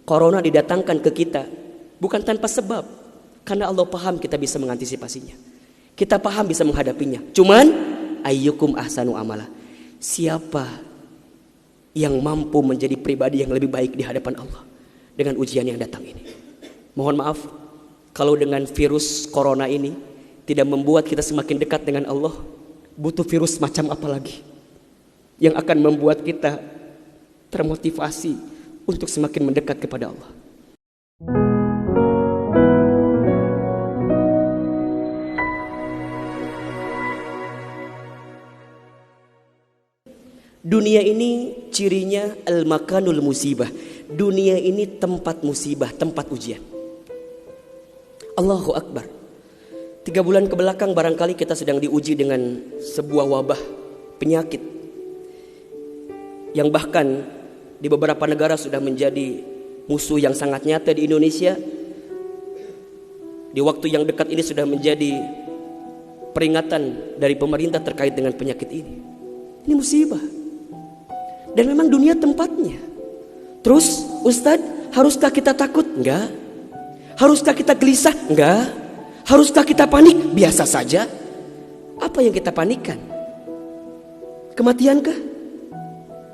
Corona didatangkan ke kita bukan tanpa sebab, karena Allah paham kita bisa mengantisipasinya. Kita paham bisa menghadapinya. Cuman ayyukum ahsanu amala. Siapa yang mampu menjadi pribadi yang lebih baik di hadapan Allah dengan ujian yang datang ini. Mohon maaf kalau dengan virus corona ini tidak membuat kita semakin dekat dengan Allah. Butuh virus macam apa lagi yang akan membuat kita termotivasi untuk semakin mendekat kepada Allah. Dunia ini cirinya al-makanul musibah. Dunia ini tempat musibah, tempat ujian. Allahu Akbar. 3 bulan kebelakang barangkali kita sedang diuji dengan sebuah wabah penyakit yang bahkan di beberapa negara sudah menjadi musuh yang sangat nyata. Di Indonesia di waktu yang dekat ini sudah menjadi peringatan dari pemerintah terkait dengan penyakit ini. Ini musibah. Dan memang dunia tempatnya. Terus Ustadz, haruskah kita takut? Enggak. Haruskah kita gelisah? Enggak. Haruskah kita panik? Biasa saja. Apa yang kita panikkan? Kematiankah?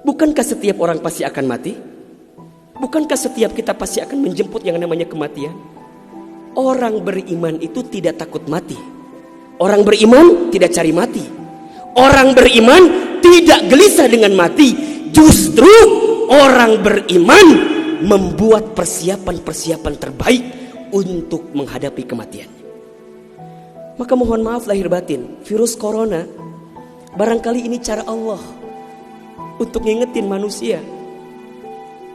Bukankah setiap orang pasti akan mati? Bukankah setiap kita pasti akan menjemput yang namanya kematian? Orang beriman itu tidak takut mati. Orang beriman tidak cari mati. Orang beriman tidak gelisah dengan mati. Justru orang beriman membuat persiapan-persiapan terbaik untuk menghadapi kematian. Maka mohon maaf lahir batin, virus corona barangkali ini cara Allah untuk ngingetin manusia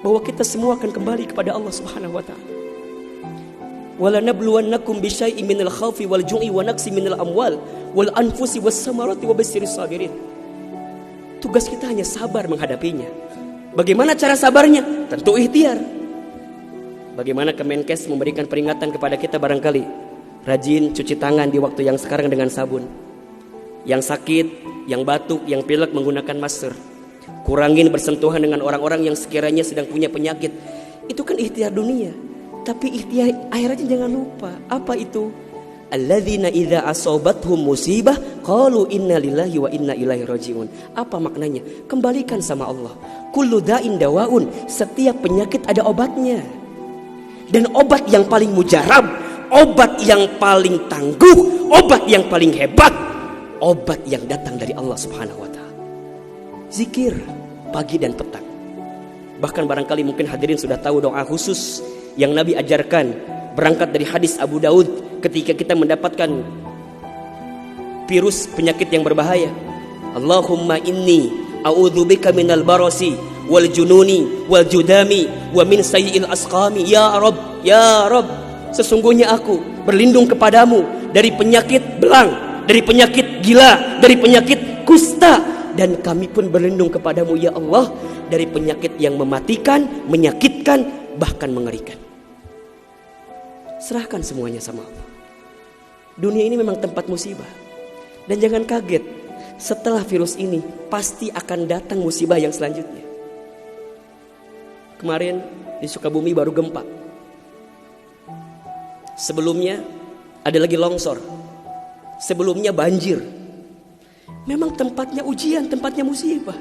bahwa kita semua akan kembali kepada Allah Subhanahu wa taala. Wala nabluwannakum bisyai'in minal khaufi wal ju'i wa naqsi minal amwal wal anfusi was samarati wa basyiris sabirin. Tugas kita hanya sabar menghadapinya. Bagaimana cara sabarnya? Tentu ikhtiar. Bagaimana Kemenkes memberikan peringatan kepada kita barangkali? Rajin cuci tangan di waktu yang sekarang dengan sabun. Yang sakit, yang batuk, yang pilek menggunakan masker. Kurangin bersentuhan dengan orang-orang yang sekiranya sedang punya penyakit. Itu kan ikhtiar dunia. Tapi ikhtiar akhiratnya jangan lupa. Apa itu? Alladzina idza asobathum musibah qalu inna lillahi wa inna ilaihi rajiun. Apa maknanya? Kembalikan sama Allah. Kullu da'in dawaun. Setiap penyakit ada obatnya. Dan obat yang paling mujarab, obat yang paling tangguh, obat yang paling hebat, obat yang datang dari Allah Subhanahu wa taala. Zikir pagi dan petang. Bahkan barangkali mungkin hadirin sudah tahu doa khusus yang Nabi ajarkan berangkat dari hadis Abu Daud ketika kita mendapatkan virus penyakit yang berbahaya. Allahumma inni a'udzubika minal barasi wal jununi wal judami wa min sayyi'il asqami. Ya Rabb, ya Rabb, sesungguhnya aku berlindung kepadamu dari penyakit belang, dari penyakit gila, dari penyakit kusta, dan kami pun berlindung kepadamu ya Allah dari penyakit yang mematikan, menyakitkan, bahkan mengerikan. Serahkan semuanya sama Allah. Dunia ini memang tempat musibah. Dan jangan kaget, setelah virus ini pasti akan datang musibah yang selanjutnya. Kemarin di Sukabumi baru gempa. Sebelumnya ada lagi longsor. Sebelumnya banjir. Memang tempatnya ujian, tempatnya musibah.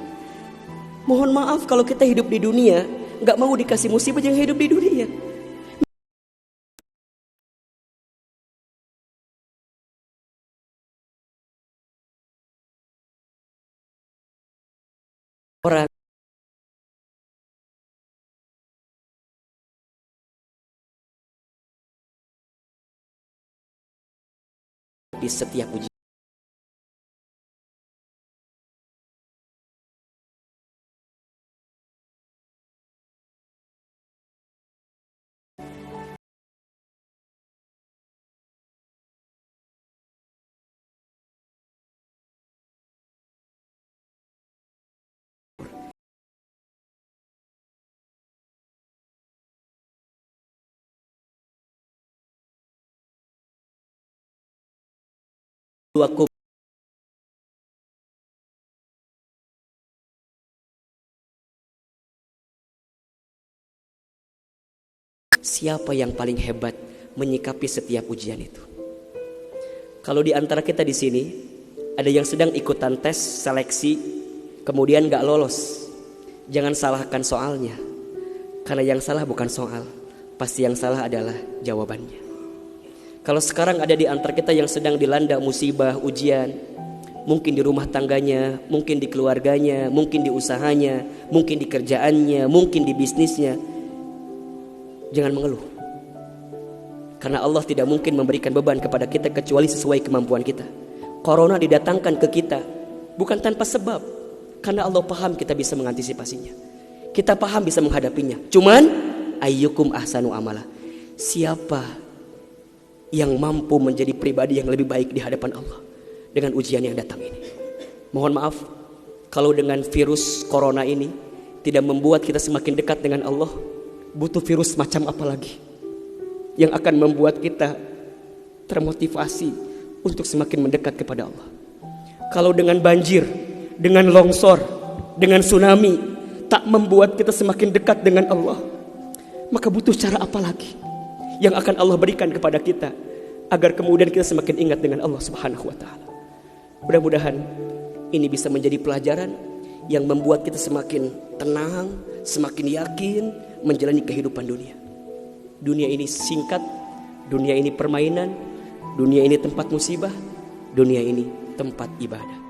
Mohon maaf kalau kita hidup di dunia gak mau dikasih musibah, jangan hidup di dunia. Orang di setiap ujian. Aku Siapa yang paling hebat menyikapi setiap ujian itu? Kalau di antara kita di sini ada yang sedang ikutan tes seleksi, kemudian gak lolos, jangan salahkan soalnya. Karena yang salah bukan soal, pasti yang salah adalah jawabannya. Kalau sekarang ada di antara kita yang sedang dilanda musibah, ujian, mungkin di rumah tangganya, mungkin di keluarganya, mungkin di usahanya, mungkin di kerjaannya, mungkin di bisnisnya, jangan mengeluh. Karena Allah tidak mungkin memberikan beban kepada kita kecuali sesuai kemampuan kita. Corona didatangkan ke kita bukan tanpa sebab, karena Allah paham kita bisa mengantisipasinya, kita paham bisa menghadapinya. Cuman ayyukum ahsanu amala, siapa yang mampu menjadi pribadi yang lebih baik di hadapan Allah dengan ujian yang datang ini. Mohon maaf kalau dengan virus corona ini tidak membuat kita semakin dekat dengan Allah, butuh virus macam apa lagi yang akan membuat kita termotivasi untuk semakin mendekat kepada Allah. Kalau dengan banjir, dengan longsor, dengan tsunami tak membuat kita semakin dekat dengan Allah, maka butuh cara apa lagi yang akan Allah berikan kepada kita agar kemudian kita semakin ingat dengan Allah Subhanahu wa taala. Mudah-mudahan ini bisa menjadi pelajaran yang membuat kita semakin tenang, semakin yakin menjalani kehidupan dunia. Dunia ini singkat, dunia ini permainan, dunia ini tempat musibah, dunia ini tempat ibadah.